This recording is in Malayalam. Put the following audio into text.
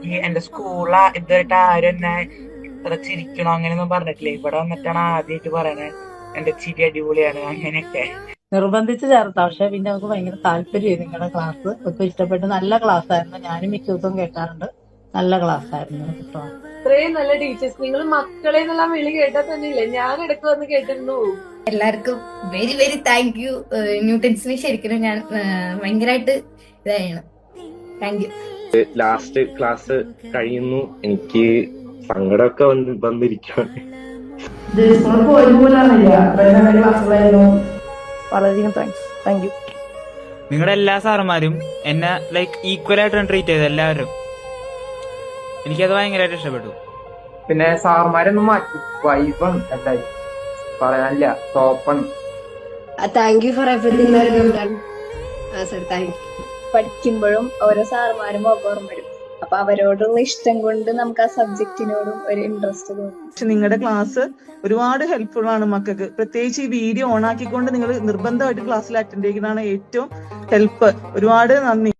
ഈ എന്റെ സ്കൂളിൽ ഇതുവരെയായിട്ട് ആരും എന്നെ ഇത്ര ചിരിക്കണോ അങ്ങനെയൊന്നും പറഞ്ഞിട്ടില്ല. ഇവിടെ വന്നിട്ടാണ് ആദ്യമായിട്ട് പറയണേ എന്റെ ചിരി അടിപൊളിയാണ് അങ്ങനെയൊക്കെ. നിർബന്ധിച്ച് ചേർത്താ, പക്ഷെ പിന്നെ നമുക്ക് ഭയങ്കര താല്പര്യമായി നിങ്ങളുടെ ക്ലാസ് ഒക്കെ ഇഷ്ടപ്പെട്ട്. നല്ല ക്ലാസ് ആയിരുന്നു, ഞാനും മിക്ക ദിവസവും കേൾക്കാറുണ്ട്. നല്ല ക്ലാസ് ആയിരുന്നു കേട്ടോ. ഇത്രയും നല്ല ടീച്ചേഴ്സ്. നിങ്ങൾ മക്കളെ എന്നുള്ള വിളി കേട്ടാൽ തന്നെ ഇല്ലേ, ഞാൻ ഇടയ്ക്ക് വന്ന് കേട്ടിരുന്നു. എല്ലാവർക്കും വെരി വെരി താങ്ക് യു. ന്യൂട്ടൻസിന് ശരിക്കും ഞാൻ ഭയങ്കരമായിട്ട് ഇതായാണ്. Thank you. ലാസ്റ്റ് ക്ലാസ് കഴിയുന്നു, എനിക്ക് സങ്കടമൊക്കെ വന്നിരിക്കുകയാണ്. വളരെയധികം താങ്ക് യു. നിങ്ങളുടെ എല്ലാ സാറന്മാരും എന്നെ ലൈക്ക് ഈക്വൽ ആയിട്ടാണ് ട്രീറ്റ് ചെയ്തത് എല്ലാവരും. എനിക്കത് ഭയങ്കരമായിട്ട് ഇഷ്ടപ്പെട്ടു. പിന്നെ സാർമാരൊന്നും മാറ്റി വൈബാണ് എല്ലാരും, പറയാനില്ല, ടോപ്പാണ്. Thank you for everything. Thank you. പഠിക്കുമ്പോഴും ഓരോ സാറുമാരും ഓർമ്മ വരും. അപ്പൊ അവരോടുള്ള ഇഷ്ടം കൊണ്ട് നമുക്ക് ആ സബ്ജക്റ്റിനോടും ഒരു ഇൻട്രസ്റ്റ് തോന്നും. പക്ഷെ നിങ്ങളുടെ ക്ലാസ് ഒരുപാട് ഹെൽപ്ഫുൾ ആണ് മക്കൾക്ക്. പ്രത്യേകിച്ച് ഈ വീഡിയോ ഓൺ ആക്കിക്കൊണ്ട് നിങ്ങൾ നിർബന്ധമായിട്ട് ക്ലാസ്സിൽ അറ്റൻഡ് ചെയ്യുന്നതാണ് ഏറ്റവും ഹെൽപ്പ്. ഒരുപാട് നന്ദി.